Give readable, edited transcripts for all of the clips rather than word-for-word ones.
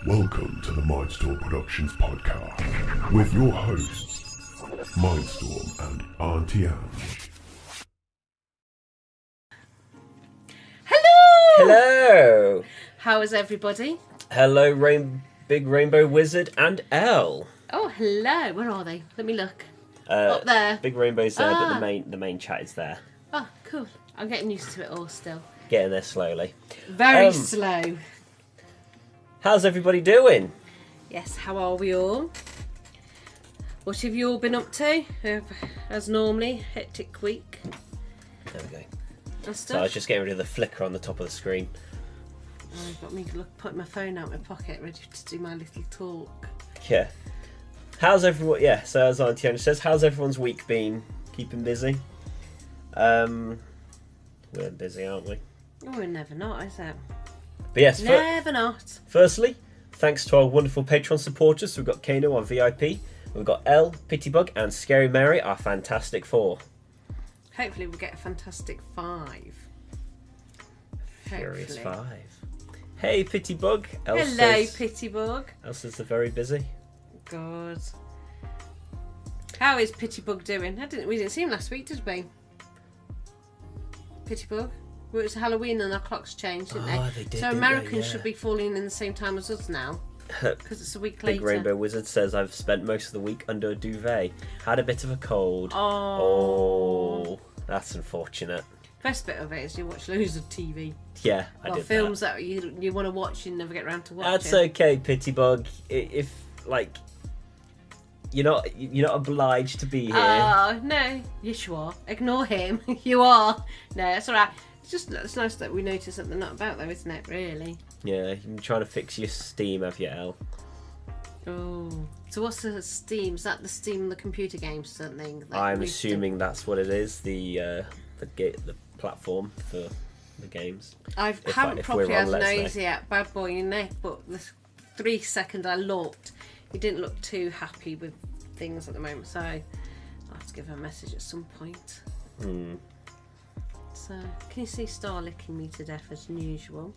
Welcome to the Mindstorm Productions podcast with your hosts, Mindstorm and Auntie Ange. Hello! How is everybody? Hello, Big Rainbow Wizard and Elle. Oh, hello. Where are they? Let me look. Up there. Big Rainbow's there, but the main chat is there. Oh, cool. I'm getting used to it all still. Getting there slowly. Very slow. How's everybody doing? Yes, how are we all? What have you all been up to? As normally, hectic week. There we go. And So I was stuff. just getting rid of the flicker on the top of the screen. Oh, got me putting my phone out of my pocket, ready to do my little talk. Yeah. How's everyone? Yeah. So as Auntie Ange says, how's everyone's week been? Keeping busy? We're busy, aren't we? Oh, we're never not, is it? But yes. Never not. Firstly, thanks to our wonderful Patreon supporters. We've got Caino, our VIP. We've got Elle, Pitybug, and Scary Mary, our Fantastic Four. Hopefully we'll get a fantastic 5. Furious Hopefully. 5. Hey, Pitybug. Elle Hello, says, Pitybug. Elle says they're very busy. Good. How is Pitybug doing? We didn't see him last week, did we? Pitybug? Well, it was Halloween and our clocks changed, didn't Oh, they? they did, So didn't Americans they? Yeah. should be falling in the same time as us now, because it's a week later. Big Rainbow Wizard says, I've spent most of the week under a duvet. Had a bit of a cold. Oh. That's unfortunate. Best bit of it is you watch loads of TV. Yeah, I Well, did films that you want to watch, you never get around to watching. That's okay, Pitybug. If, like, you're not obliged to be here. Oh, no. Yes, you are. Ignore him. You are. No, that's all right. It's nice that we notice that they're not about, though, isn't it, really? Yeah, you've been trying to fix your Steam, have you, Elle? Oh. So what's the Steam? Is that the Steam on the computer games something? that I'm we assuming that's what it is, the platform for the games. I if haven't we're probably wrong, had let us nose know. yet, bad boy in there, but the 3 seconds I looked, he didn't look too happy with things at the moment, so I'll have to give him a message at some point. So, can you see Star licking me to death as usual?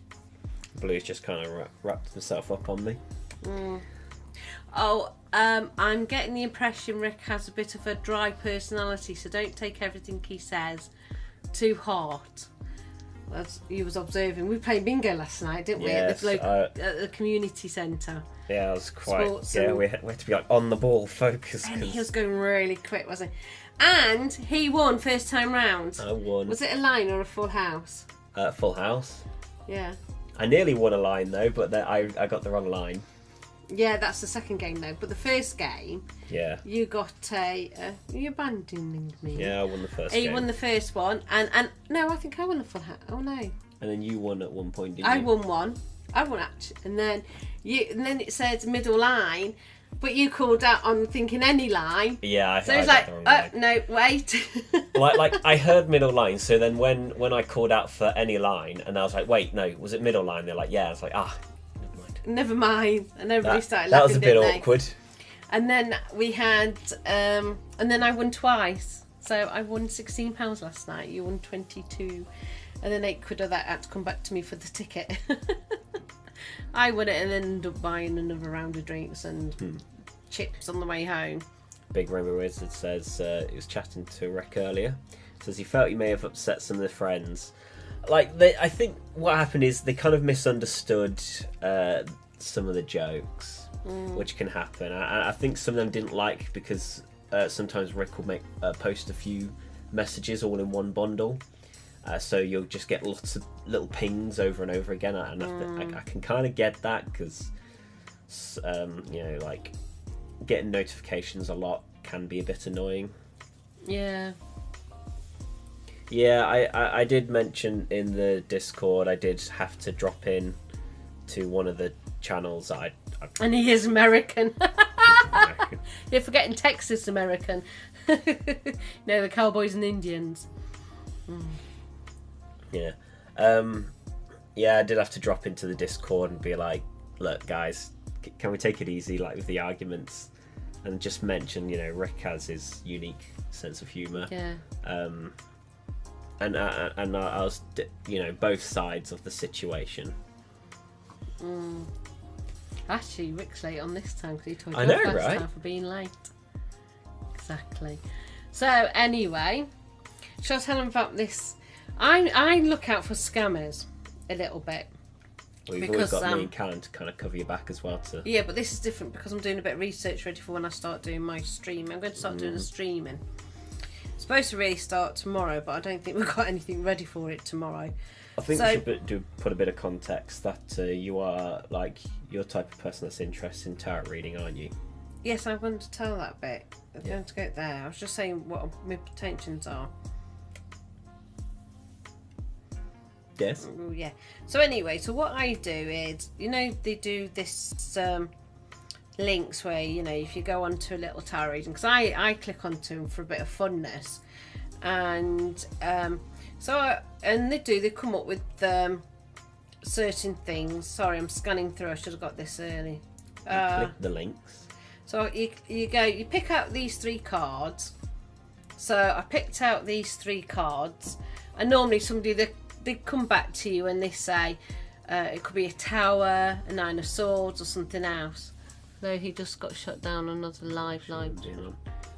Blue's just kind of wrapped himself up on me. Oh, I'm getting the impression Rick has a bit of a dry personality, so don't take everything he says to heart. As you was observing, we played bingo last night, didn't we? Yes, At the community centre. Yeah, I was quite. Sports Yeah, and- we had to be like on the ball, focus. And he 'cause was going really quick, wasn't he? And he won first time round. I won. Was it a line or a full house? Full house. Yeah. I nearly won a line though, but then I got the wrong line. Yeah, that's the second game though. But the first game, Yeah. you got you abandoning me. Yeah, I won the first He game. won the first one, and no, I think I won the full house. Oh no, And then you won at one point, didn't I you? won one. I won actually, and then it said middle line, but you called out on thinking any line. Yeah, So I it was got like, the wrong line. no, wait. like I heard middle line, so then when I called out for any line, and I was like, wait, no, was it middle line? They're like, yeah. I was like, never mind. Never mind. And everybody started That laughing. was a bit didn't they? awkward. And then we had, and then I won twice. So I won £16 last night. You won 22, and then £8 of that had to come back to me for the ticket. I won it and then ended up buying another round of drinks and chips on the way home. Big Rainbow Wizard says he was chatting to Rick earlier. Says he felt he may have upset some of the friends. I think what happened is they kind of misunderstood some of the jokes, which can happen. I think some of them didn't like because sometimes Rick will post a few messages all in one bundle. So you'll just get lots of little pings over and over again, and I can kind of get that because, like getting notifications a lot can be a bit annoying. Yeah. Yeah, I did mention in the Discord I did have to drop in to one of the channels. And he is American. You're forgetting Texas American. No, the Cowboys and Indians. Yeah. Yeah, I did have to drop into the Discord and be like, look, guys, can we take it easy, like, with the arguments? And just mention, Rick has his unique sense of humour. Yeah. And I was, both sides of the situation. Actually, Rick's late on this time because he told you I know, last right? time for being late. Exactly. So anyway, shall I tell them about this? I look out for scammers a little bit. Well, you've Because, always got me and Callum to kind of cover your back as well. Yeah, but this is different because I'm doing a bit of research ready for when I start doing my stream. I'm going to start doing the streaming. It's supposed to really start tomorrow, but I don't think we've got anything ready for it tomorrow. I think we should put a bit of context that you are like your type of person that's interested in tarot reading, aren't you? Yes, I'm going to tell that bit. I'm going to go there. I was just saying what my intentions are. Yes. Oh, yeah. So anyway, so what I do is, you know, they do this links where, you know, if you go onto a little tarot reading, because I click onto them for a bit of funness, and they come up with certain things. Sorry, I'm scanning through. I should have got this early. Click the links. So you pick out these 3 cards. So I picked out these 3 cards, and normally somebody they come back to you and they say it could be a tower, a 9 of swords, or something else. No, he just got shut down. Another live.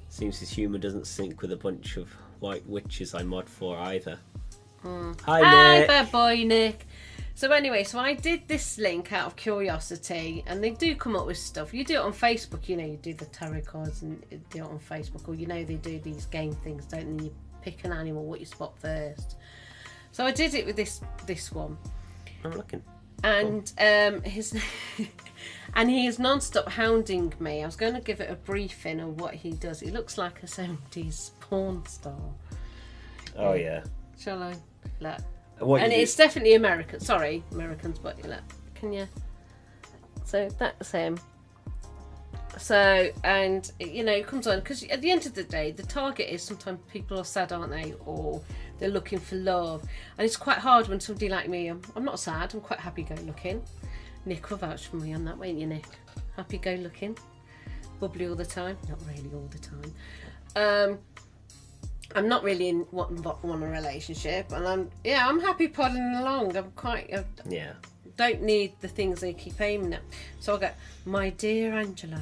Seems his humour doesn't sync with a bunch of white witches I mod for either. Hi, Hi, Nick. bad boy Nick. So anyway, so I did this link out of curiosity, and they do come up with stuff. You do it on Facebook, you know, you do the tarot cards and do it on Facebook, or you know they do these game things, don't they? You pick an animal, what you spot first. So I did it with this one. I'm looking. And his and he is non-stop hounding me. I was going to give it a briefing of what he does. He looks like a 70s porn star. Oh yeah. Shall I? Look. What And you do- it's definitely American. Sorry, Americans, but look, can you? So that's him. So, and you know, it comes on because at the end of the day, the target is sometimes people are sad, aren't they, or they're looking for love, and it's quite hard when somebody like me. I'm not sad. I'm quite happy-go-lucky. Nick will vouch for me on that, won't you, Nick? Happy-go-lucky, bubbly all the time. Not really all the time. I'm not really in want a relationship, and I'm happy plodding along. I'm quite don't need the things they keep aiming at. So I go, my dear Angela,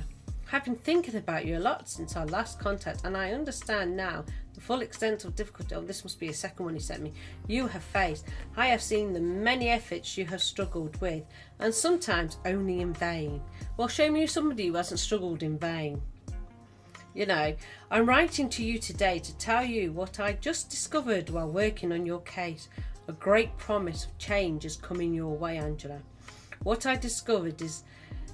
I've been thinking about you a lot since our last contact, and I understand now the full extent of difficulty. Oh, this must be a second one he sent me. You have faced. I have seen the many efforts you have struggled with, and sometimes only in vain. Well, show me somebody who hasn't struggled in vain. You know, I'm writing to you today to tell you what I just discovered while working on your case. A great promise of change is coming your way, Angela. What I discovered is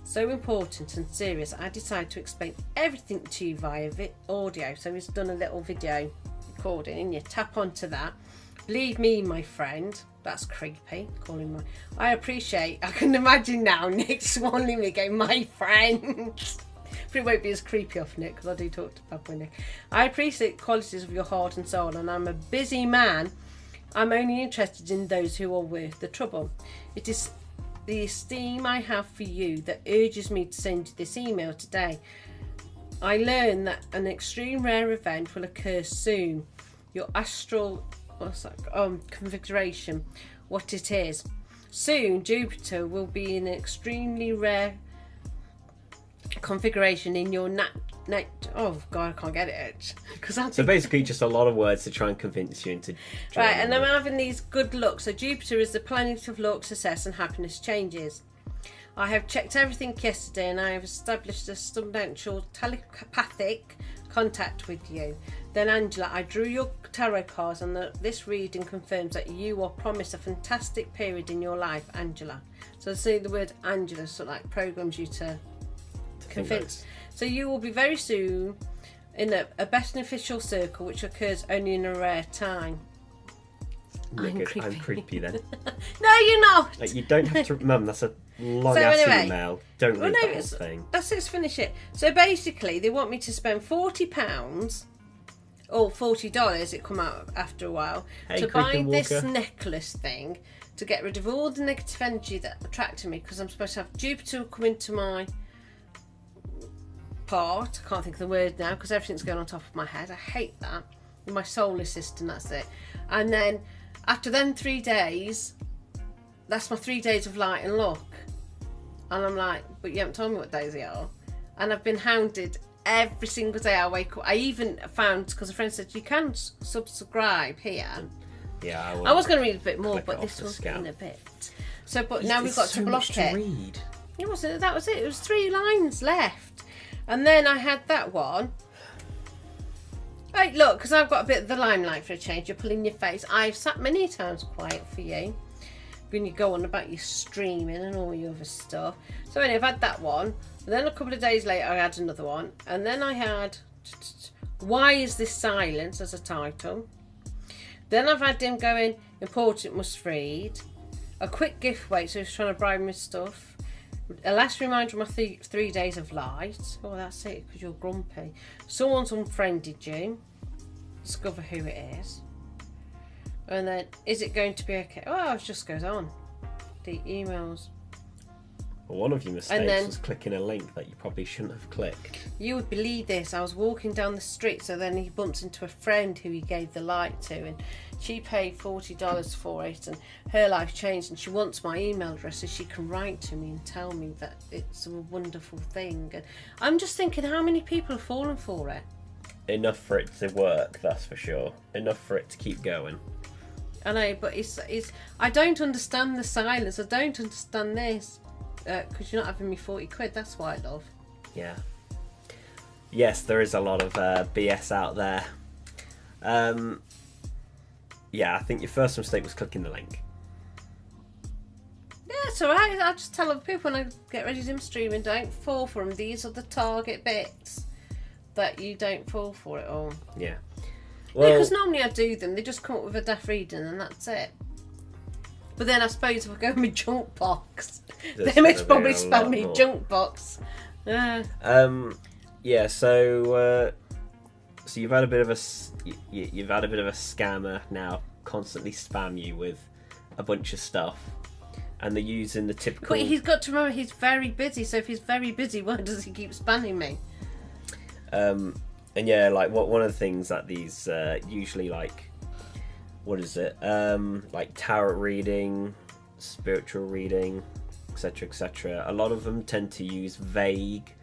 so important and serious, I decided to explain everything to you via audio. So he's done a little video recording, and you tap onto that. Believe me, my friend, that's creepy. Calling my, I can imagine now Nick's wanting me going, my friend. But it won't be as creepy off Nick, because I do talk to Bad Boy Nick. I appreciate the qualities of your heart and soul, and I'm a busy man. I'm only interested in those who are worth the trouble. It is the esteem I have for you that urges me to send you this email today. I learn that an extreme rare event will occur soon. Your astral configuration, what it is. Soon, Jupiter will be in an extremely rare configuration in your oh god, I can't get it So basically just a lot of words to try and convince you into right. And I'm having these good luck. So Jupiter is the planet of luck, success and happiness changes. I have checked everything yesterday, and I have established a substantial telepathic contact with you. Then Angela, I drew your tarot cards, and this reading confirms that you are promised a fantastic period in your life, Angela. So see, the word Angela sort of like programs you to convince. So you will be very soon in a beneficial circle, which occurs only in a rare time. I'm creepy then. No, you're not. Like, you don't have to. Mum, that's a long ass email. Don't read the whole thing. Let's finish it. So basically, they want me to spend £40 or $40. It come out after a while to buy this necklace thing to get rid of all the negative energy that attracted me, because I'm supposed to have Jupiter come into my part. I can't think of the word now because everything's going on top of my head. I hate that. In my solar system, that's it. And then after them 3 days, that's my 3 days of light and luck. And I'm like, but you haven't told me what days they are. And I've been hounded every single day I wake up. I even found, because a friend said, you can subscribe here. Yeah, I was going to read a bit more, click but it this off the was scam. in a bit. So, but now we've got so to block much to it. read. It wasn't. That was it. It was 3 lines left, and then I had that one. Right, look, because I've got a bit of the limelight for a change. You're pulling your face. I've sat many times quiet for you when you go on about your streaming and all your other stuff. So anyway, I've had that one, and then a couple of days later I had another one, and then I had "Why is this silence?" as a title. Then I've had him going, "Important must read." A quick gift wait, so he's trying to bribe me with stuff. A last reminder of my 3 days of light. Oh, that's it, because you're grumpy. Someone's unfriended you. Discover who it is. And then, is it going to be okay? Oh, it just goes on. The emails. Well, one of your mistakes then- was clicking a link that you probably shouldn't have clicked. You would believe this. I was walking down the street, so then he bumps into a friend who he gave the light to, and she paid $40 for it, and her life changed, and she wants my email address so she can write to me and tell me that it's a wonderful thing. And I'm just thinking, how many people have fallen for it? Enough for it to work, that's for sure. Enough for it to keep going. I know, but it's. I don't understand the silence. I don't understand this. Because you're not having me 40 quid, that's why, love. Yeah. Yes, there is a lot of BS out there. Yeah, I think your first mistake was clicking the link. Yeah, it's alright. I'll just tell other people when I get ready to do my streaming, don't fall for them. These are the target bits that you don't fall for it all. Yeah. Well, because normally I do them, they just come up with a daft reading and that's it. But then I suppose if I go in my junk box, then it's probably spam me junk box. Yeah, so you've had a bit of you've had a bit of a scammer now constantly spam you with a bunch of stuff, and they're using the typical. But he's got to remember he's very busy. So if he's very busy, why does he keep spamming me? And yeah, like one of the things that these usually like. What is it? Like tarot reading, spiritual reading, etc., etc. A lot of them tend to use vague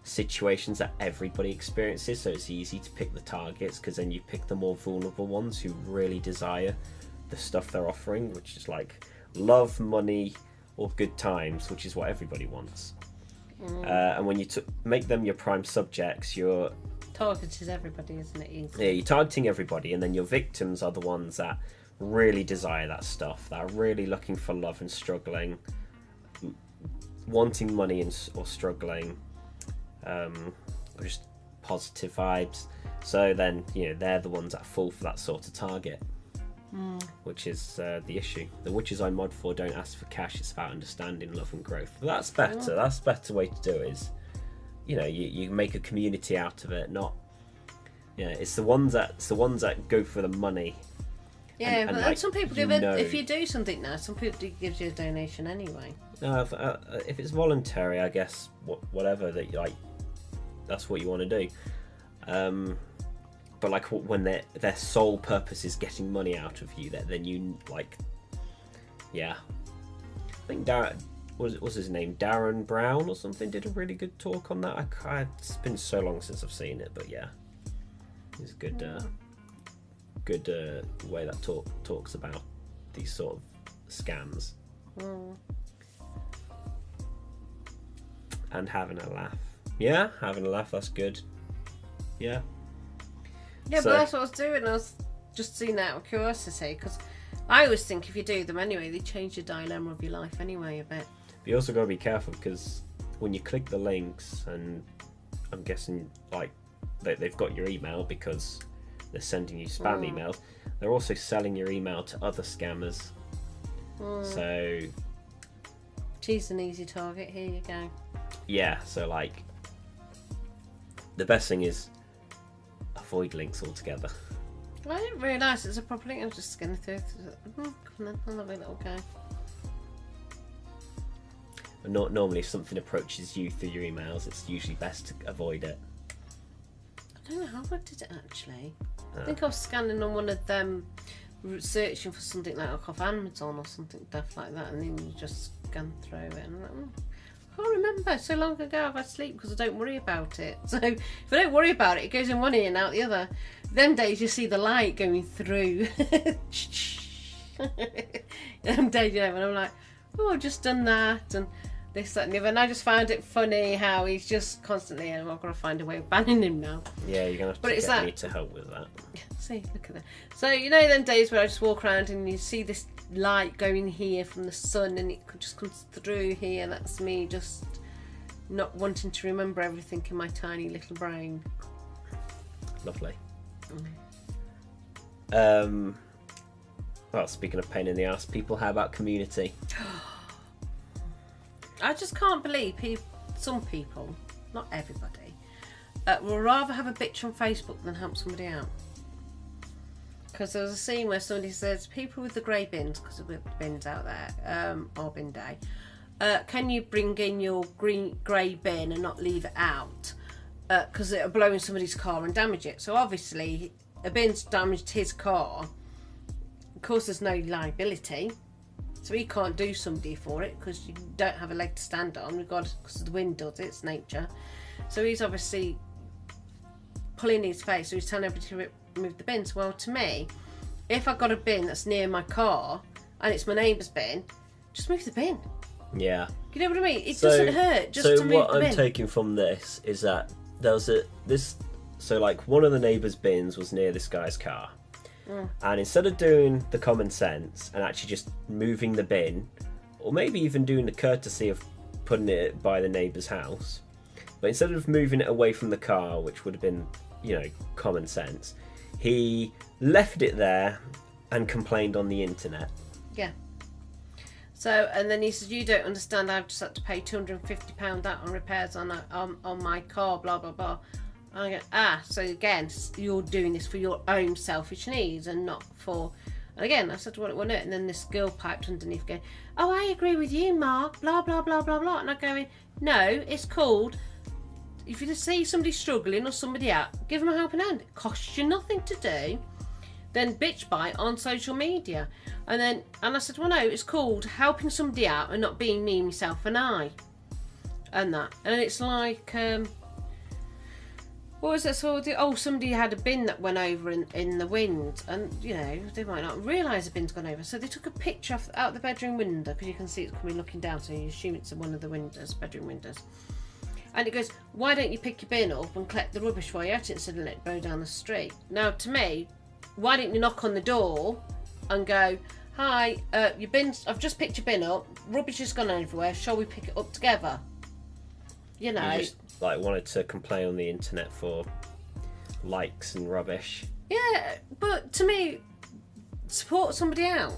situations that everybody experiences, so it's easy to pick the targets because then you pick the more vulnerable ones who really desire the stuff they're offering, which is like love, money, or good times, which is what everybody wants. And when you make them your prime subjects, you're targeted everybody, isn't it? Easy. Yeah, you're targeting everybody, and then your victims are the ones that really desire that stuff, that are really looking for love and struggling, wanting money or struggling, or just positive vibes. So then, they're the ones that fall for that sort of target, which is the issue. The witches I mod for don't ask for cash, it's about understanding, love and growth. But that's better. That's a better way to do it is, you make a community out of it, not it's the ones that go for the money. Yeah, and but like, some people give it. If you do something now, some people give you a donation anyway. No, if it's voluntary, I guess whatever that you like, that's what you want to do. But like when their sole purpose is getting money out of you, then you like, yeah. I think what's his name? Darren Brown or something did a really good talk on that. It's been so long since I've seen it, but yeah, it's a good way that talks about these sort of scams and having a laugh. Yeah, having a laugh. That's good. Yeah. Yeah, but that's what I was doing. I was just seeing that out of curiosity because I always think if you do them anyway, they change the dilemma of your life anyway a bit. But you also got to be careful because when you click the links, and I'm guessing like they've got your email because they're sending you spam emails, they're also selling your email to other scammers. So she's an easy target. Here you go. Yeah, so like the best thing is avoid links altogether. Well, I didn't realise it's a proper link. I was just scanning through. Come on, I'll have a little go. Normally, if something approaches you through your emails, it's usually best to avoid it. I don't know how I did it actually. I think I was scanning on one of them, searching for something like off Amazon or something daft like that, and then you just scan through it. And I'm like, remember. So long ago I've had sleep because I don't worry about it. So if I don't worry about it, it goes in one ear and out the other. Them days you see the light going through. Them days, when I'm like, oh, I've just done that and this, that and the other. And I just found it funny how he's just constantly, I've got to find a way of banning him now. Yeah, you're going to have to get me to help with that. See, look at that. So, them days where I just walk around and you see this light going here from the sun and it just comes through here. That's me just not wanting to remember everything in my tiny little brain. Lovely. Well, speaking of pain in the ass, people, how about community? I just can't believe some people, not everybody, will rather have a bitch on Facebook than help somebody out. Because there was a scene where somebody says, people with the grey bins, because there were bins out there, or bin day, can you bring in your grey bin and not leave it out? Because it'll blow in somebody's car and damage it. So obviously, a bin's damaged his car. Of course, there's no liability. So he can't do somebody for it because you don't have a leg to stand on, regardless, because the wind does it, it's nature. So he's obviously pulling his face, so he's telling everybody to move the bins. Well, to me, if I've got a bin that's near my car and it's my neighbour's bin, just move the bin. Yeah. You know what I mean? It doesn't hurt just to move the bin. So what I'm taking from this is that there was one of the neighbours' bins was near this guy's car. And instead of doing the common sense and actually just moving the bin, or maybe even doing the courtesy of putting it by the neighbour's house, but instead of moving it away from the car, which would have been, common sense, he left it there and complained on the internet. Yeah. So, and then he said, you don't understand, I've just had to pay £250 out on repairs on my car, blah, blah, blah. And I go, so again, you're doing this for your own selfish needs and not for... And again, I said, well, no. And then this girl piped underneath going, oh, I agree with you, Mark, blah, blah, blah, blah, blah. And I go, no, it's called, if you see somebody struggling or somebody out, give them a helping hand. It costs you nothing to do. Then bitch bite on social media. And I said, well, no, it's called helping somebody out and not being me, myself and I. And that. And it's like... what was that sort of? Oh, somebody had a bin that went over in the wind, and they might not realise the bin's gone over. So they took a picture out the bedroom window because you can see it's coming looking down, so you assume it's one of the bedroom windows. And it goes, why don't you pick your bin up and collect the rubbish while you're at it instead of let it blow down the street? Now, to me, why don't you knock on the door and go, hi, your bin's, I've just picked your bin up, rubbish has gone everywhere, shall we pick it up together? You just, wanted to complain on the internet for likes and rubbish. Yeah, but to me, support somebody out.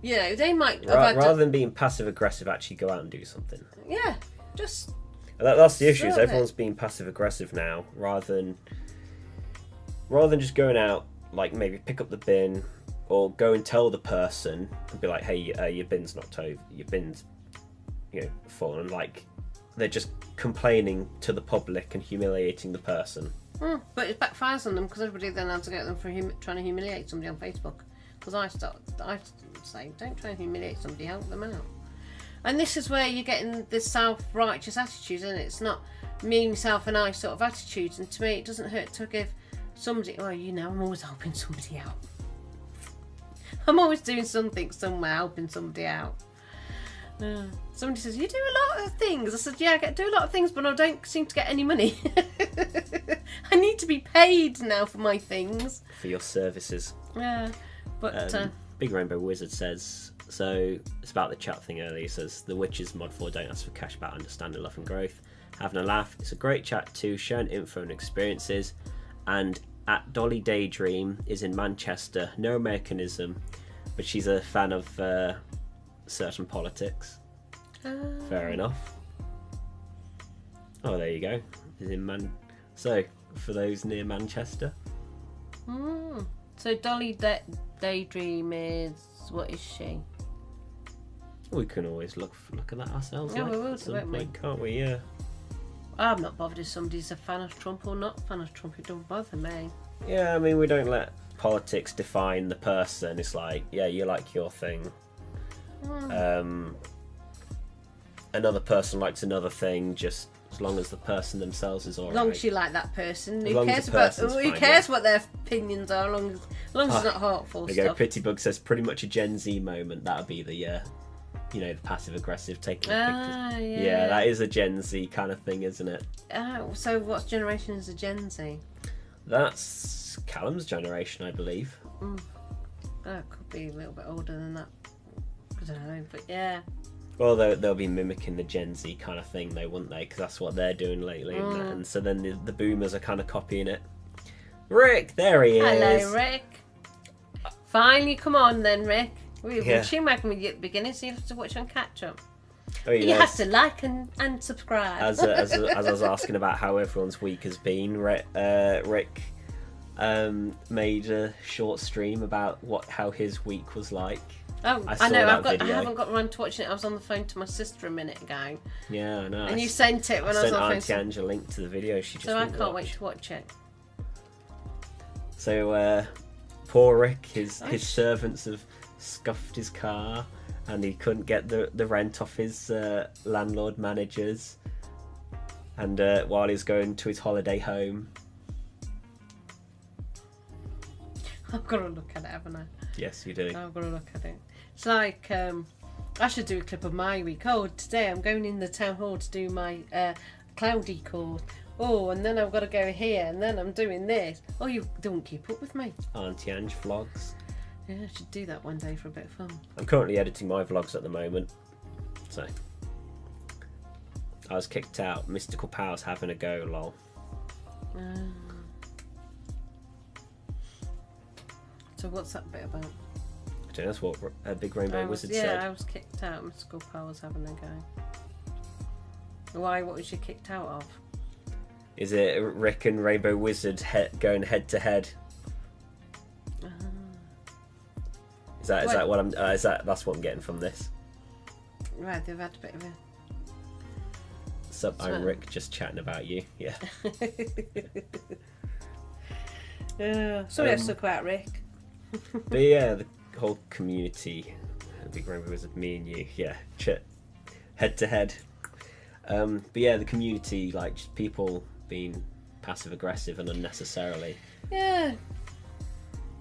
They might rather than being passive aggressive, actually go out and do something. Yeah, just. That's the issue. Is everyone's being passive aggressive now, rather than just going out, like maybe pick up the bin or go and tell the person and be like, hey, your bin's knocked over, your bin's fallen. Like they're just complaining to the public and humiliating the person. But it backfires on them because everybody then has to get them for trying to humiliate somebody on Facebook. Because I say, don't try and humiliate somebody, help them out. And this is where you're getting this self-righteous attitude, and it's not me, myself and I sort of attitudes. And to me, it doesn't hurt to give somebody, I'm always helping somebody out. I'm always doing something somewhere, helping somebody out. Somebody says, you do a lot of things. I said, yeah, I do a lot of things, but I don't seem to get any money. I need to be paid now for my things. For your services. Yeah, but... Big Rainbow Wizard says, so it's about the chat thing earlier. He says, the Witches Mod 4 don't ask for cash, about understanding, love and growth. Having a laugh. It's a great chat too, sharing info and experiences. And at Dolly Daydream is in Manchester. No Americanism, but she's a fan of certain politics. Fair enough. Oh, there you go. Is in So, for those near Manchester. So Dolly Daydream is, what is she? We can always look at that ourselves. Yeah, we will, won't we? Can't we? Yeah. I'm not bothered if somebody's a fan of Trump or not a fan of Trump. It don't bother me. Yeah, I mean, we don't let politics define the person. It's like, yeah, you like your thing. another person likes another thing, just as long as the person themselves is alright. As long as you like that person, As who long as cares the about person's who fine, cares what their opinions are, as long as it's not hurtful There you go. stuff. Pitybug says pretty much a Gen Z moment. That would be the the passive aggressive taking the pictures. Yeah, that is a Gen Z kind of thing, isn't it? So what generation is a Gen Z? That's Callum's generation, I believe. That could be a little bit older than that. I don't know, but yeah. Well, they'll be mimicking the Gen Z kind of thing, though, wouldn't they? Because that's what they're doing lately, and so then the boomers are kind of copying it. Rick, there he is. Hello, Rick. Finally, come on then, Rick. We Yeah. were shoemaking with you at the beginning, so you have to watch on catch up. Oh, You have to like and subscribe. As I was asking about how everyone's week has been, Rick made a short stream about how his week was like. Oh, I I saw know. that I video. haven't got around to watching it. I was on the phone to my sister a minute ago, Yeah, I know. and you sent it when I was sent on the Auntie phone. Ange a link to the video. She just So I wouldn't can't watch. wait to watch it. So poor Rick, his servants have scuffed his car, and he couldn't get the rent off his landlord managers. And while he's going to his holiday home, I've got to look at it, haven't I? yes, you do. I've got to look at it. It's like I should do a clip of my week. Oh, today I'm going in the town hall to do my cloudy course. Oh, and then I've got to go here, and then I'm doing this. Oh, you don't keep up with me. Auntie Ange vlogs. Yeah, I should do that one day for a bit of fun. I'm currently editing my vlogs at the moment, so I was kicked out. Mystical Powers having a go, lol. So what's that bit about? I don't know, that's what a Big Rainbow Wizard I said. was kicked out. Mystical Powers having a go. Why? What was you kicked out of? Is it Rick and Rainbow Wizard going head to head? Is that what I'm? That's what I'm getting from this? Right, they've had a bit of a. Sup, I'm Rick, just chatting about you. Yeah. So we have to talk about Rick. But yeah, the whole community, Big Rainbow Wizard, me and you, yeah, head to head. But yeah, the community, like just people being passive aggressive and unnecessarily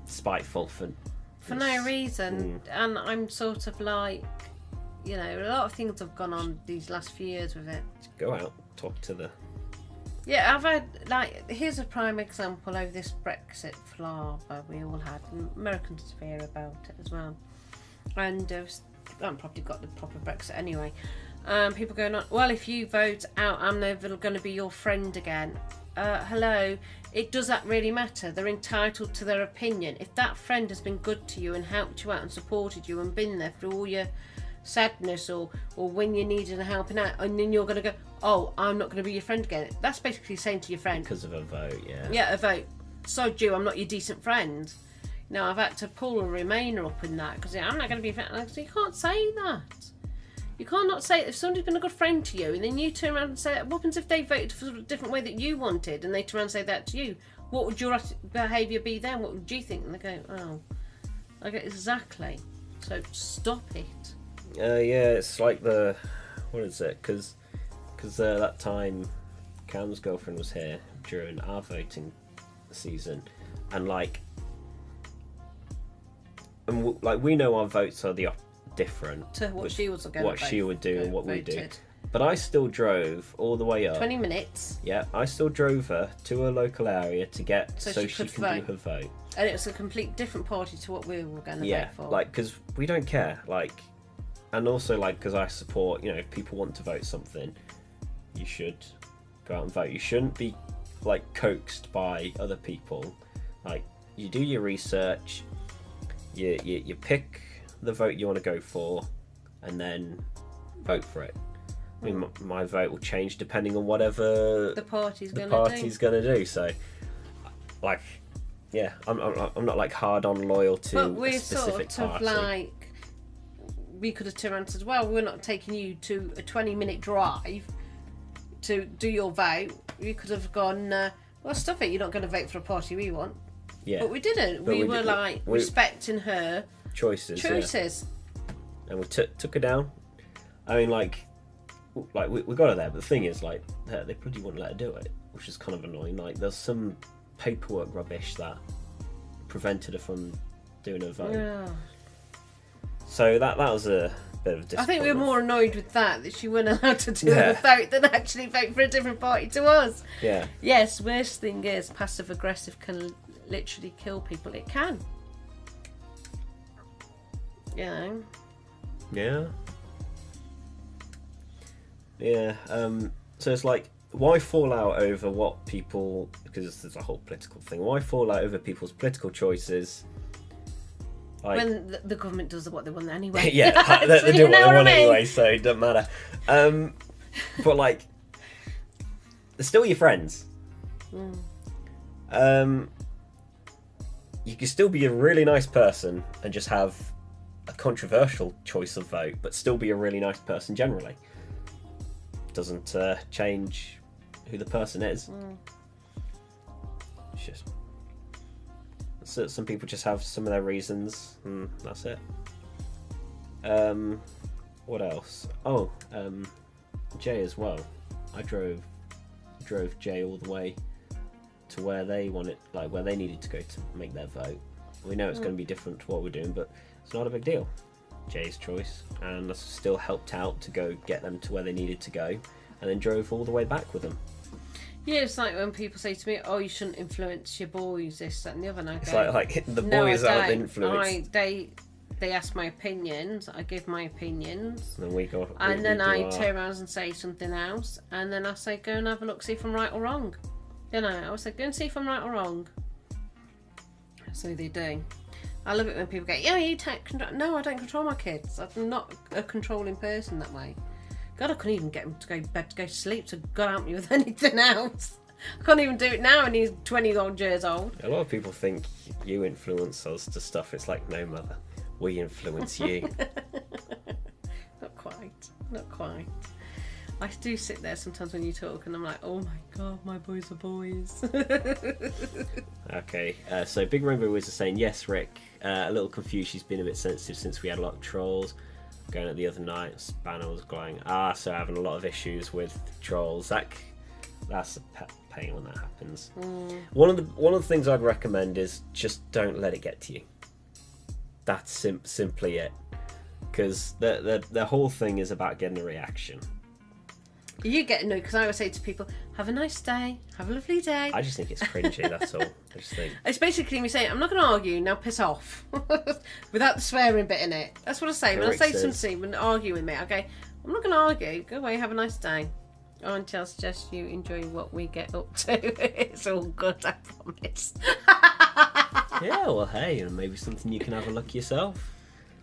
spiteful for no reason. And I'm sort of like, a lot of things have gone on these last few years with it. Go out, talk to the. Yeah, I've had, here's a prime example over this Brexit flava we all had. Americans fear about it as well. And I haven't probably got the proper Brexit anyway. People going on, well, if you vote out, I'm never going to be your friend again. Hello, does that really matter? They're entitled to their opinion. If that friend has been good to you and helped you out and supported you and been there through all your sadness or when you needed a helping out, and then you're going to go, oh, I'm not going to be your friend again. That's basically saying to your friend, Because of a vote, yeah. yeah, a vote. So you, I'm not your decent friend. Now I've had to pull a Remainer up in that because I'm not going to be a friend. So you can't say that. You can't not say it. If somebody's been a good friend to you and then you turn around and say that, what happens if they voted for a different way that you wanted and they turn around and say that to you? What would your behaviour be then? What would you think? And they go, oh, okay, exactly. So stop it. Yeah, it's like what is it? Because that time Cam's girlfriend was here during our voting season, and we know our votes are different To what she was going what to she would do and what we voted. do. But I still drove all the way up. 20 minutes. Yeah, I still drove her to a local area to get So she she can could do her vote. And it was a complete different party to what we were going to Yeah, vote for. because we don't care, and also because I support, if people want to vote something, you should go out and vote. You shouldn't be coaxed by other people. You do your research, you pick the vote you want to go for, and then vote for it. I mean, my vote will change depending on whatever the party's going to do. So, yeah, I'm not hard on loyal to but a we're specific sort party. of we could have turned around and said, well, we're not taking you to a 20-minute drive to do your vote. We could have gone, well, stuff it, you're not going to vote for a party we want. Yeah, But we didn't. But we we were did- we- respecting her choices. Yeah. choices. And we took her down. I mean, like we got her there, but the thing is, like, they probably wouldn't let her do it, which is kind of annoying. Like, there's some paperwork rubbish that prevented her from doing her vote. Yeah. So that was a bit of a disappointment. I think we were more annoyed with that she wasn't allowed to do the vote than actually vote for a different party to us. Yeah. Yes, worst thing is passive aggressive can literally kill people. It can. You know. Yeah. Yeah. So it's like, why fall out over what people? Because there's a whole political thing. Why fall out over people's political choices? Like, when the government does what they want anyway. Yeah, they do what they want anyway, so it doesn't matter. But like, they're still your friends. You can still be a really nice person and just have a controversial choice of vote, but still be a really nice person generally. Doesn't change who the person is. It's just, so some people just have some of their reasons, and that's it. What else? Oh, Jay as well. I drove Jay all the way to where they wanted, like where they needed to go to make their vote. We know it's going to be different to what we're doing, but it's not a big deal. Jay's choice, and I still helped out to go get them to where they needed to go, and then drove all the way back with them. Yeah, it's like when people say to me, "Oh, you shouldn't influence your boys, this, that, and the other." And I go, It's like the "No, boys I aren't don't. influenced. They ask my opinions. I give my opinions, And then we go, and then do I our- turn around and say something else, and then I say, "Go and have a look, see if I'm right or wrong." You know, I always say, "Go and see if I'm right or wrong." So they do. I love it when people go, "Yeah, you take control." No, I don't control my kids. I'm not a controlling person that way. God, I couldn't even get him to go to bed to go to sleep, so God help me with anything else. I can't even do it now, and he's 20-odd years old. A lot of people think you influence us to stuff. It's like, no, mother, we influence you. Not quite. I do sit there sometimes when you talk, and I'm like, oh my God, my boys are boys. Okay, so Big Rainbow Wiz is saying, yes, Rick, a little confused. She's been a bit sensitive since we had a lot of trolls. Going at the other night, Spanner was going, so having a lot of issues with trolls. That's a pain when that happens. One of the things I'd recommend is just don't let it get to you. That's simply it. Because the whole thing is about getting a reaction. You get annoyed because I always say to people, have a nice day, have a lovely day. I just think it's cringy, that's all. I just think. It's basically me saying, I'm not going to argue, now piss off. Without the swearing bit in it. That's what I say. When I say something and argue with me, I go, I'm not going to argue, go away, have a nice day. Auntie, I'll suggest you enjoy what we get up to. It's all good, I promise. Yeah, well, hey, maybe something you can have a look yourself.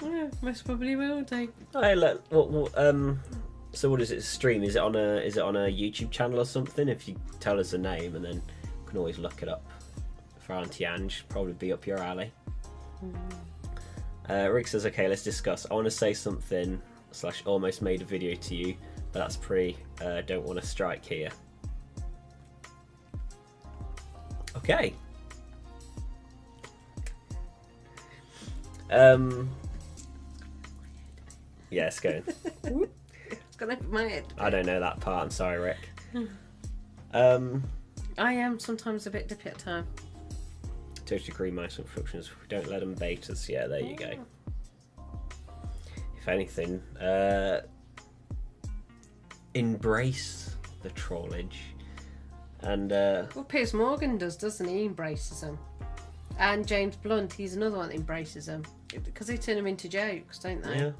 Yeah, most probably will do. Hey, look, so what is it? Stream? Is it on a YouTube channel or something? If you tell us the name, and then we can always look it up. For Auntie Ange, probably be up your alley. Rick says, okay, let's discuss. I want to say something / almost made a video to you, but that's don't want to strike here. Okay. Yeah, it's going. It's gone over my head. I don't know that part. I'm sorry, Rick. I am sometimes a bit dippy at time. Totally agree. My instructions. Don't let them bait us. Yeah, there you go. If anything, embrace the trollage. And Well, Piers Morgan doesn't he? He embraces them. And James Blunt, he's another one that embraces them. Because they turn them into jokes, don't they? yeah,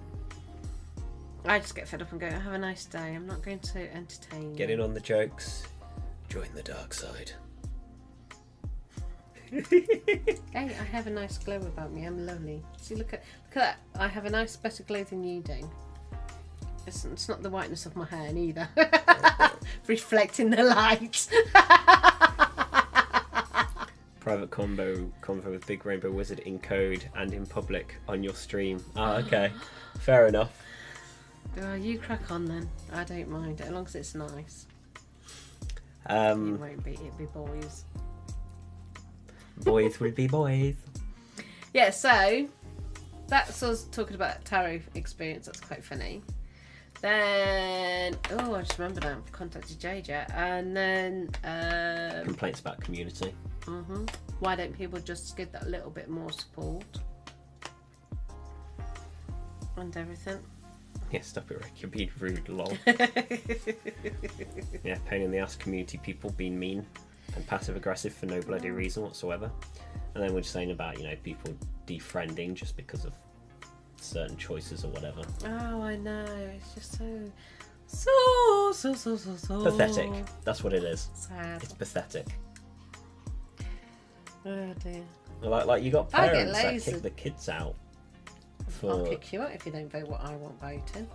I just get fed up and go, have a nice day. I'm not going to entertain get you. in on the jokes. Join the dark side. Hey, I have a nice glow about me. I'm lovely. See, look at that. I have a nice, better glow than you do. It's not the whiteness of my hair neither. Reflecting the light. Private convo with Big Rainbow Wizard in code and in public on your stream. Okay. Fair enough. Well, you crack on then. I don't mind it, as long as it's nice. It won't be. It'll be boys. Boys will be boys. Yeah, so that's us talking about tarot experience. That's quite funny. Then, oh, I just remembered I've contacted JJ. And then, Complaints about community. why don't people just give that little bit more support? And everything. Yeah, stop it, Rick. You're being rude, lol. Yeah, pain in the ass community people being mean and passive aggressive for no bloody reason whatsoever. And then we're just saying about, you know, people defriending just because of certain choices or whatever. Oh, I know. It's just so Pathetic. That's what it is. sad. It's pathetic. Oh dear. Like you got I get parents that lazy. kick the kids out. I'll kick you out if you don't vote what I want voting.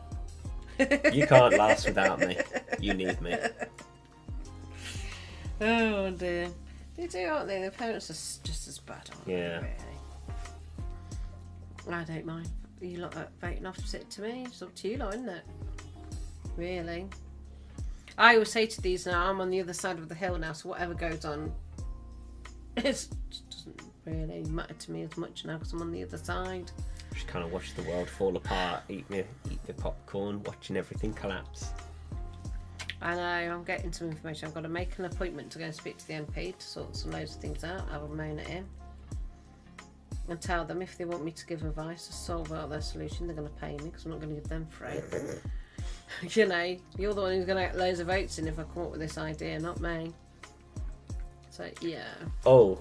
You can't last without me. You need me. Oh dear. They do, aren't they? The parents are just as bad, aren't Yeah. they? Really. I don't mind. You lot are voting opposite to me. It's up to you lot, isn't it? Really. I always say to these now, I'm on the other side of the hill now, so whatever goes on, it just doesn't really matter to me as much now because I'm on the other side. Just kind of watch the world fall apart, eat your popcorn, watching everything collapse. I know, I'm getting some information. I've got to make an appointment to go and speak to the MP to sort some loads of things out. Have a moan at him. And tell them if they want me to give advice to solve out their solution, they're going to pay me because I'm not going to give them free. You know, you're the one who's going to get loads of votes in if I come up with this idea, not me. So, yeah. Oh,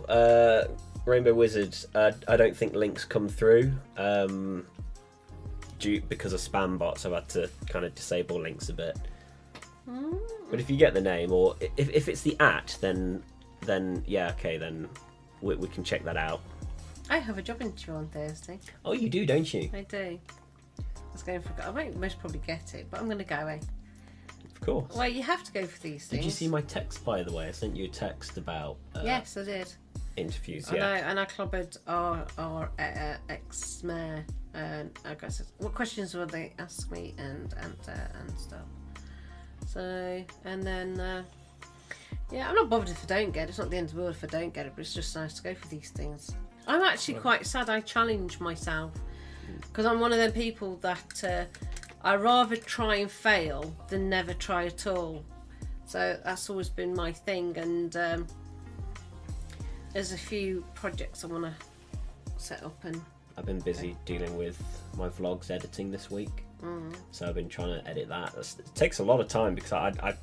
Rainbow Wizard, I don't think links come through because of spam bots. I've had to kind of disable links a bit. But if you get the name, or if it's the @ then yeah, okay, then we can check that out. I have a job interview on Thursday. Oh, you do, don't you? I do. I was going for. I might most probably get it, but I'm going to go. Of course. Well, you have to go for these things. Did you see my text, by the way? I sent you a text about Yes, I did. interviews. I know, Yeah. and I clobbered our ex-mayor, and I guess what questions would they ask me and stuff. So, and then yeah, I'm not bothered if I don't get it. It's not the end of the world if I don't get it, but it's just nice to go for these things. I'm actually quite sad I challenge myself because I'm one of them people that I rather try and fail than never try at all. So that's always been my thing, and there's a few projects I want to set up. And I've been busy dealing with my vlogs editing this week. So I've been trying to edit that. It takes a lot of time because I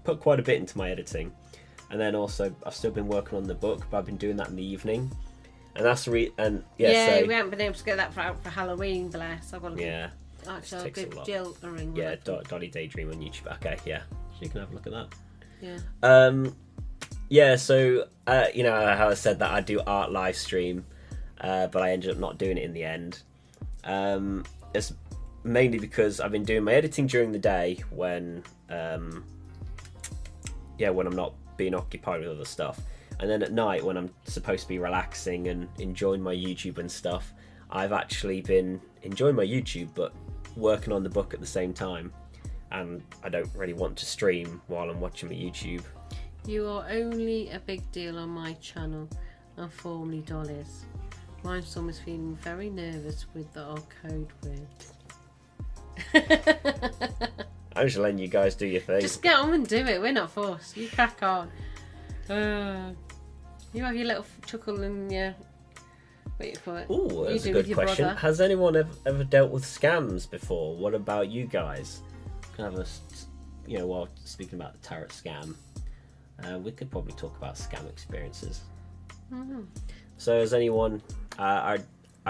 put quite a bit into my editing, and then also I've still been working on the book, but I've been doing that in the evening, and that's so we haven't been able to get that for Halloween. Bless. I've got to actually I'll give Jill a ring. Yeah, Dolly Daydream on YouTube. Okay, yeah, so you can have a look at that. Yeah. Yeah. So you know how I said that I do art live stream, but I ended up not doing it in the end. It's mainly because I've been doing my editing during the day when I'm not being occupied with other stuff, and then at night when I'm supposed to be relaxing and enjoying my YouTube and stuff, I've actually been enjoying my YouTube but working on the book at the same time, and I don't really want to stream while I'm watching my YouTube. You are only a big deal on my channel, and formerly Dolly's. Mindstorm is feeling very nervous with our code words. I'm just letting you guys do your thing. Just get on and do it. We're not forced. You crack on. You have your little chuckle and your... What you call it? Ooh, that's a good question. Brother. Has anyone ever dealt with scams before? What about you guys? Can have while speaking about the tarot scam, we could probably talk about scam experiences. So has anyone... I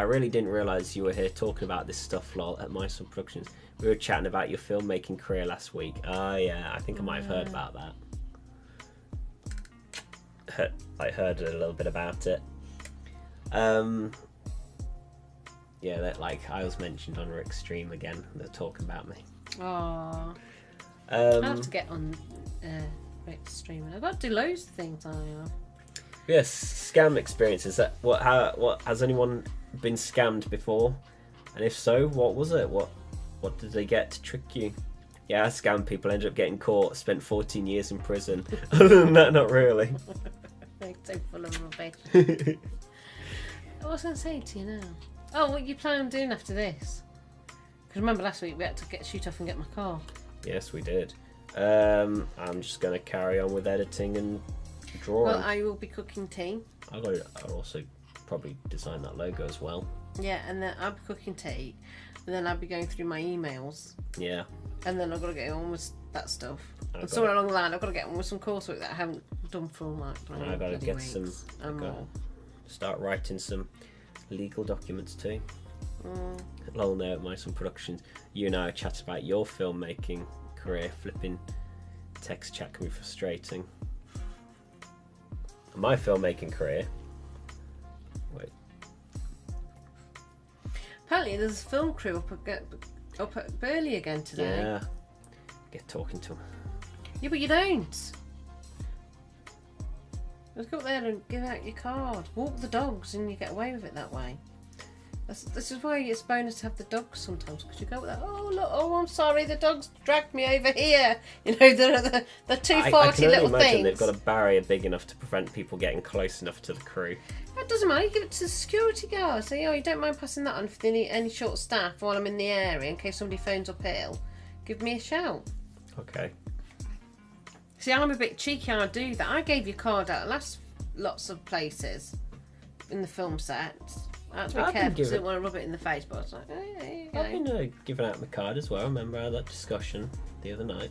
really didn't realise you were here talking about this stuff, lol, at Mindstorm Productions. We were chatting about your filmmaking career last week. Oh, yeah, I think I might have heard about that. I heard a little bit about it. Yeah, that I was mentioned on Rick's stream again. They're talking about me. Aww. I have to get on Rick's stream. I've got to do loads of things. I have. Yes, scam experiences. What has anyone been scammed before? And if so, what was it? What did they get to trick you? Yeah, scam people ended up getting caught, spent 14 years in prison. Other than that, not really. So full of rubbish. What was I going to say to you now? Oh, what you plan on doing after this? Because remember last week we had to shoot off and get my car. Yes, we did. I'm just going to carry on with editing and drawing. Well, I will be cooking tea. I'll also probably design that logo as well. Yeah, and then I'll be cooking tea, and then I'll be going through my emails. Yeah. And then I've got to get on with that stuff. I've And got somewhere along the line, I've got to get on with some coursework that I haven't done for like I've got to get some. and more. Start writing some legal documents too. Lol, no, Mindstorm Productions. You and I chat about your filmmaking career. Flipping text chat can be frustrating. My filmmaking career. Wait. Apparently, there's a film crew up at Burley again today. Yeah. Get talking to them. Yeah, but you don't. Let's go up there and give out your card. Walk the dogs, and you get away with it that way. This is why it's bonus to have the dogs sometimes, because you go with that. Oh look! Oh, I'm sorry, the dogs dragged me over here. You know, the two I farty can only little imagine things. they've got a barrier big enough to prevent people getting close enough to the crew. That doesn't matter. You give it to the security guard. Say, oh, you don't mind passing that on if they need any short staff while I'm in the area in case somebody phones up ill. Give me a shout. Okay. See, I'm a bit cheeky. I do that. I gave your card out lots of places in the film set. I had to be I've been careful because I given- didn't want to rub it in the face, but I was like, oh, yeah, there you go. I've been giving out my card as well. I remember I had that discussion the other night.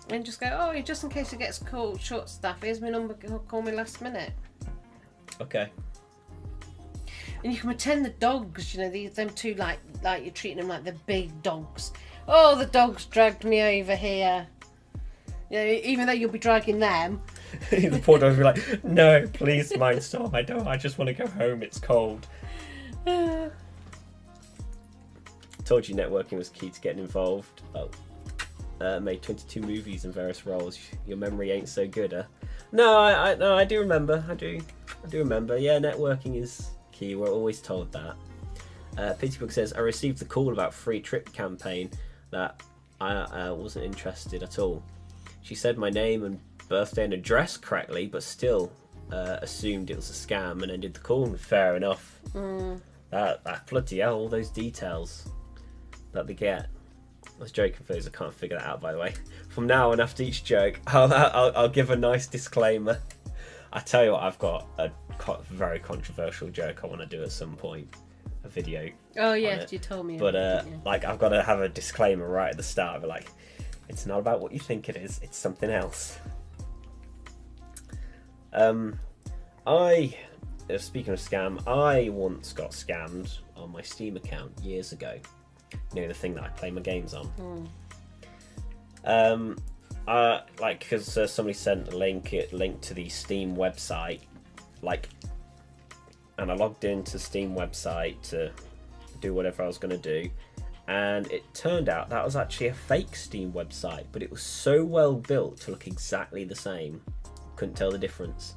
And just go, oh, just in case it gets called short staff, here's my number, call me last minute. Okay. And you can pretend the dogs, you know, them two, like you're treating them like the big dogs. Oh, the dogs dragged me over here. You know, even though you'll be dragging them. The poor dog will be like, no, please, Mindstorm, I don't. I just want to go home. It's cold. Told you networking was key to getting involved. Made 22 movies in various roles. Your memory ain't so good, huh? No, I do remember. I do remember. Yeah, networking is key. We're always told that. Pitybug says, I received the call about free trip campaign that I wasn't interested at all. She said my name and birthday and address correctly, but still assumed it was a scam and ended the call. Fair enough. That bloody hell, all those details that they get. I was joking for those that can't figure that out, by the way. From now on, after each joke, I'll give a nice disclaimer. I tell you what, I've got a very controversial joke I want to do at some point. A video. Oh yes, you told me. But about it, yeah. like, I've got to have a disclaimer right at the start. But like, it's not about what you think it is. It's something else. Speaking of scam, I once got scammed on my Steam account years ago. You know, the thing that I play my games on. Because somebody sent a link to the Steam website, and I logged into the Steam website to do whatever I was going to do, and it turned out that was actually a fake Steam website, but it was so well built to look exactly the same. Couldn't tell the difference.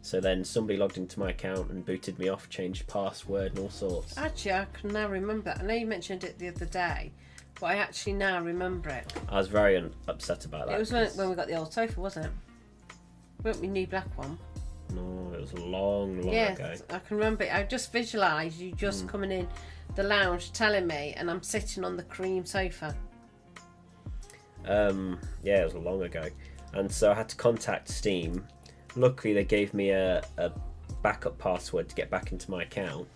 So then somebody logged into my account and booted me off, changed password and all sorts. Actually, I can now remember that. I know you mentioned it the other day, but I actually now remember it. I was very upset about that. It was when we got the old sofa, wasn't it? Weren't we new black one? No, it was long ago. Yes, I can remember it. I just visualised you just coming in the lounge telling me, and I'm sitting on the cream sofa. Yeah, it was long ago. And so I had to contact Steam. Luckily, they gave me a backup password to get back into my account.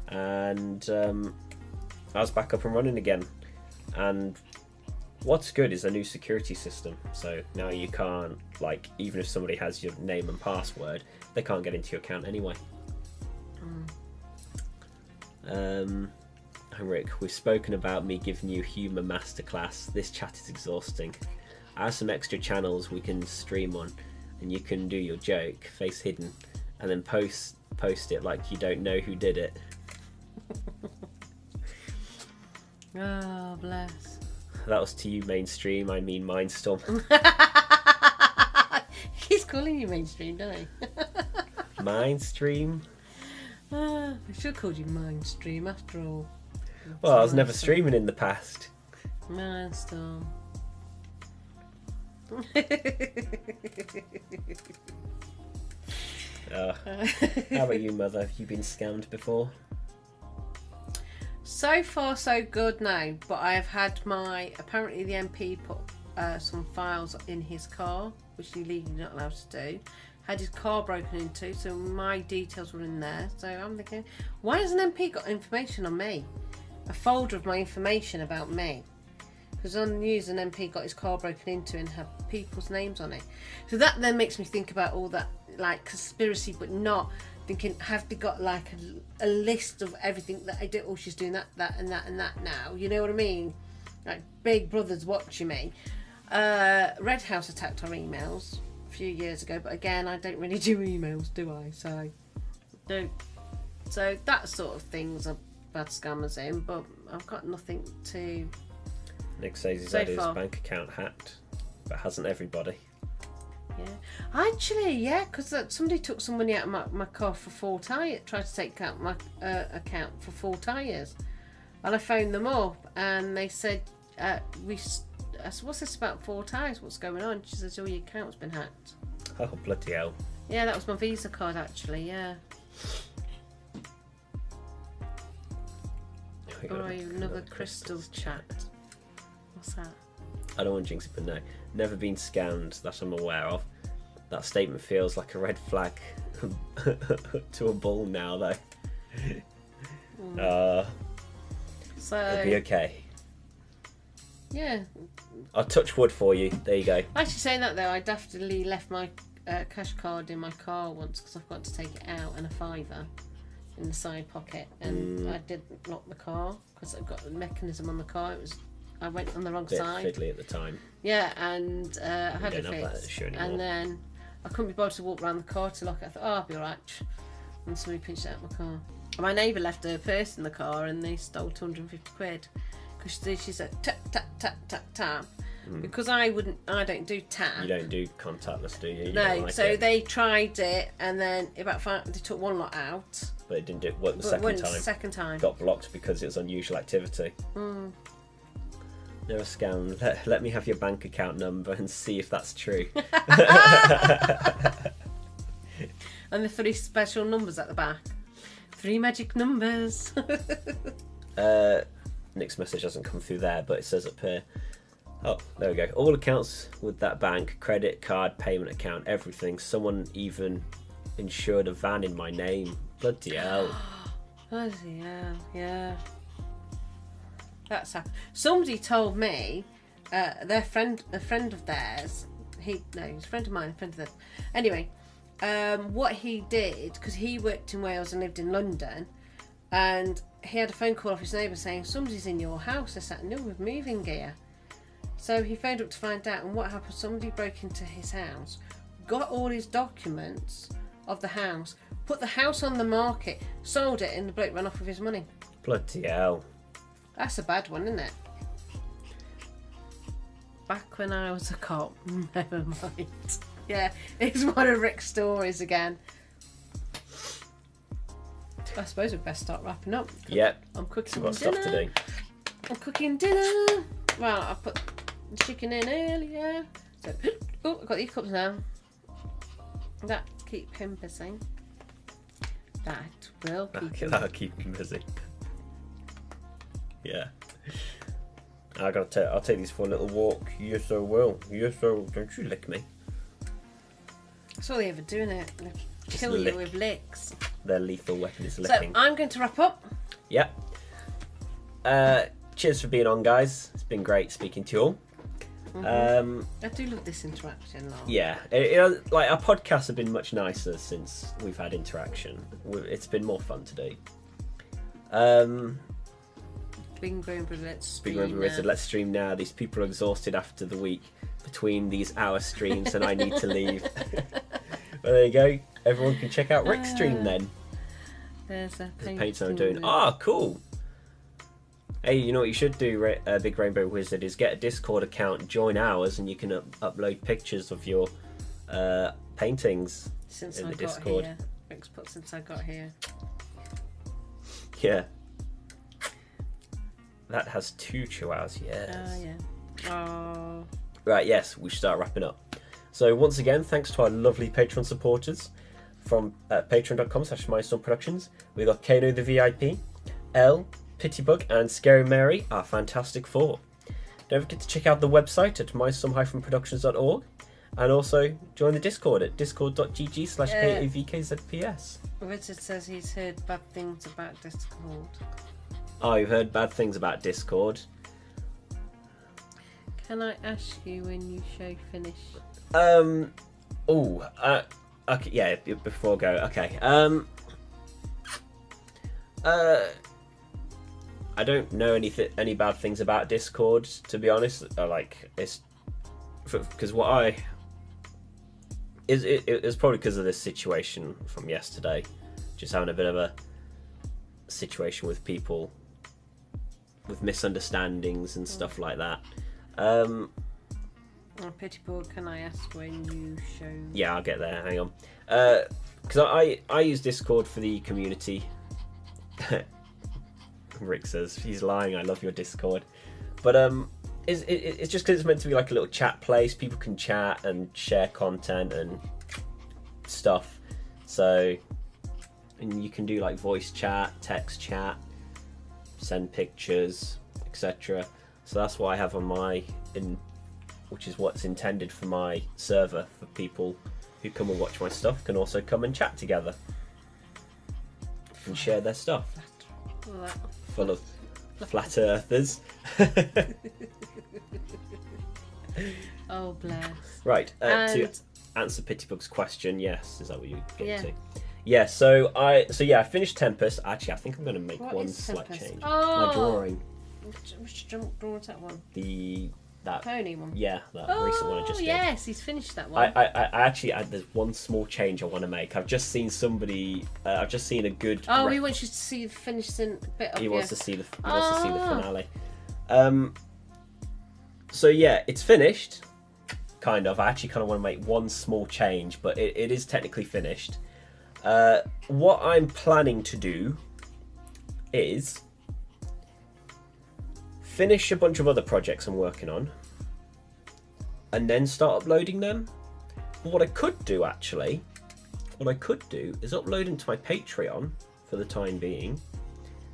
And I was back up and running again. And what's good is a new security system. So now you can't, even if somebody has your name and password, they can't get into your account anyway. Rick, we've spoken about me giving you humour masterclass. This chat is exhausting. I have some extra channels we can stream on, and you can do your joke, face hidden, and then post it like you don't know who did it. Oh, bless. That was to you, mainstream. I mean, Mindstorm. He's calling you mainstream, doesn't he? Mindstream. I should have called you Mindstream after all. Well, I was never streaming in the past. Mindstorm. How about you, mother? Have you been scammed before? So far, so good now. But I have had apparently the MP put some files in his car, which he legally not allowed to do. Had his car broken into, so my details were in there. So I'm thinking, why has an MP got information on me? A folder of my information about me. Because on the news, an MP got his car broken into and had people's names on it. So that then makes me think about all that, like, conspiracy, but not thinking, have they got like a list of everything that I do? Oh, she's doing that, and that now. You know what I mean? Like, Big Brother's watching me. Red House attacked our emails a few years ago, but again, I don't really do emails, do I? So, no. So that sort of things are bad scammers in, but I've got nothing to. Nick says he's So had his far. bank account hacked, but hasn't everybody? Yeah, actually, yeah, because somebody took some money out of my car for 4 tyres, tried to take out my account for 4 tyres, and I phoned them up and they said, I said, what's this about 4 tyres? What's going on? She says, oh, your account's been hacked. Oh, bloody hell. Yeah, that was my Visa card actually. Yeah. We got Oh, another crystals chat. What's that? I don't want to jinx it, but no. Never been scammed that I'm aware of. That statement feels like a red flag to a bull now, though. So It'll be okay. yeah. I'll touch wood for you. There you go. Actually, saying that though, I definitely left my cash card in my car once because I've got to take it out and a £5 in the side pocket, and I didn't lock the car because I've got the mechanism on the car. I went on the wrong Bit side. fiddly at the time. Yeah, and I had a don't have that fix, issue anymore. and then I couldn't be bothered to walk around the car to lock it. I thought, oh, I'll be alright. And somebody pinched it out of my car. My neighbour left her purse in the car, and they stole 250 quid because she said tap tap tap tap tap. Because I don't do tap. You don't do contactless, do you? You No, don't like so it. they tried it, and then they took one lot out. But it didn't do it the But second went time. second time. Got blocked because it was unusual activity. Never scam. Let me have your bank account number and see if that's true. And the 3 special numbers at the back. 3 magic numbers. Nick's message hasn't come through there, but it says up here. Oh, there we go. All accounts with that bank, credit card, payment account, everything. Someone even insured a van in my name. Bloody hell. Bloody hell, yeah. That's happened. Somebody told me, a friend of theirs, he's a friend of mine, a friend of theirs. Anyway, what he did, because he worked in Wales and lived in London, and he had a phone call off his neighbour saying, somebody's in your house, they're sat new with moving gear. So he phoned up to find out, and what happened, somebody broke into his house, got all his documents of the house, put the house on the market, sold it, and the bloke ran off with his money. Bloody hell. That's a bad one, isn't it? Back when I was a cop, never mind. Yeah, it's one of Rick's stories again. I suppose we'd best start wrapping up. Yep. I'm cooking We've got dinner. stuff to do. I'm cooking dinner. Well, I put the chicken in earlier. So, oh, I've got these cups now. That keep him busy. That will keep him. That'll keep him busy. Yeah. I'll take these for a little walk. Yes, I will. Yes, I will. Don't you lick me. That's all they ever do, innit? They Just kill lick. you with licks. Their lethal weapon is So licking. I'm going to wrap up. Yep. Cheers for being on, guys. It's been great speaking to you all. I do love this interaction, Lars. Yeah, like our podcasts have been much nicer since we've had interaction. It's been more fun to do. Big Green Brother, let's Big stream Remember now. said, let's stream now. These people are exhausted after the week between these hour streams, and I need to leave. Well, there you go. Everyone can check out Rick's stream then. There's a The painting I'm doing. Ah, cool. Hey, you know what you should do, Big Rainbow Wizard, is get a Discord account, join ours, and you can upload pictures of your paintings Since in I the got Discord. here. Rick's put since I got here. Yeah. That has 2 chihuahuas, yes. Yeah. Oh. Right, yes, we should start wrapping up. So once again, thanks to our lovely Patreon supporters from patreon.com/Mindstorm Productions. We've got Caino the VIP, L, Pitybug and Scary Mary are Fantastic Four. Don't forget to check out the website at mindstorm-productions.org and also join the Discord at discord.gg/KAVKZPS. Richard says he's heard bad things about Discord. Oh, you've heard bad things about Discord. Can I ask you when you show finish? Okay, yeah, before I go, okay. I don't know any bad things about Discord, to be honest. It's because it's probably because of this situation from yesterday, just having a bit of a situation with people with misunderstandings and stuff like that. Pitybug, can I ask when you show? Yeah, I'll get there. Hang on, because I use Discord for the community. Rick says he's lying. I love your Discord, but it's just because it's meant to be like a little chat place. People can chat and share content and stuff. So, and you can do like voice chat, text chat, send pictures, etc. So that's what I have on which is what's intended for my server, for people who come and watch my stuff can also come and chat together and share their stuff. Full of flat earthers. Oh, bless. Right, to answer Pitybug's question, yes, is that what you get to? Yeah, I finished Tempest. Actually, I think I'm going to make one slight change. My drawing. Which drawing's that one? That pony one. Yeah, that recent one I just did. Yes, he's finished that one. I actually there's one small change I want to make. I've just seen a good. Oh, he wants you to see the finishing bit of. He wants to see the finale. So yeah, it's finished. Kind of. I actually kind of want to make one small change, but it is technically finished. What I'm planning to do is finish a bunch of other projects I'm working on and then start uploading them. But what I could do is upload them to my Patreon for the time being,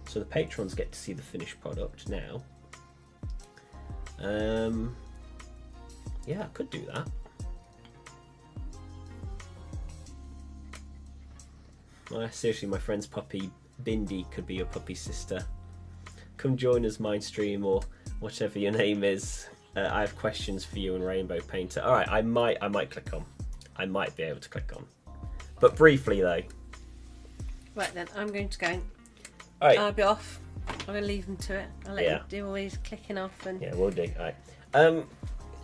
so the patrons get to see the finished product now. Yeah, I could do that. Seriously, my friend's puppy Bindi could be your puppy sister. Come join us, Mindstream, or whatever your name is. I have questions for you and Rainbow Painter. All right, I might click on. I might be able to click on, but briefly though. Right then, I'm going to go. All right, I'll be off. I'm going to leave them to it. I'll let you do all these clicking off and. Yeah, we'll do. All right.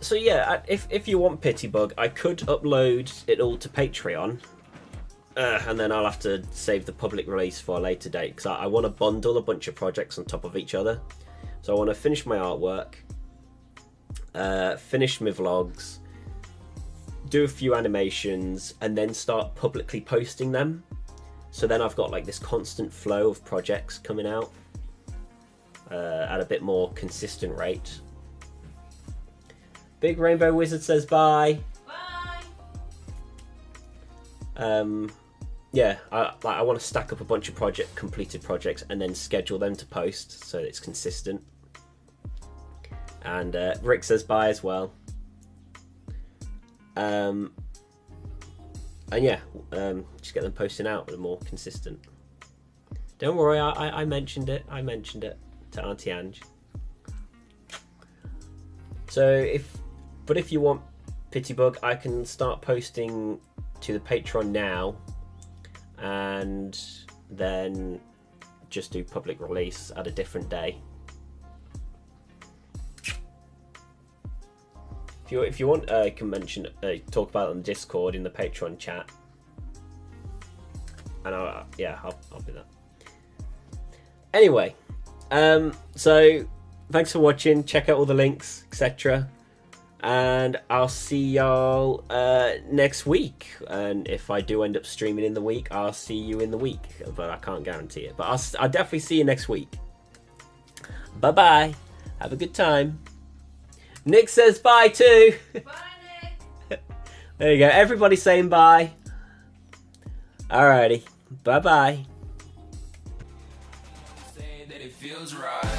So yeah, if you want Pitybug, I could upload it all to Patreon. And then I'll have to save the public release for a later date, because I want to bundle a bunch of projects on top of each other. So I want to finish my artwork, finish my vlogs, do a few animations, and then start publicly posting them. So then I've got like this constant flow of projects coming out at a bit more consistent rate. Big Rainbow Wizard says bye. Yeah, I want to stack up a bunch of completed projects and then schedule them to post so it's consistent. And Rick says bye as well. And yeah, just get them posting out, but more consistent. Don't worry, I mentioned it. I mentioned it to Auntie Ange. So if you want Pitybug, I can start posting to the Patreon now, and then just do public release at a different day. If you want, I can talk about it on Discord in the Patreon chat, and I'll do that. Anyway, so thanks for watching. Check out all the links, etc. And I'll see y'all next week. And if I do end up streaming in the week, I'll see you in the week. But I can't guarantee it. But I'll definitely see you next week. Bye-bye. Have a good time. Nick says bye too. Bye, Nick. There you go. Everybody saying bye. Alrighty. Bye-bye. feels right.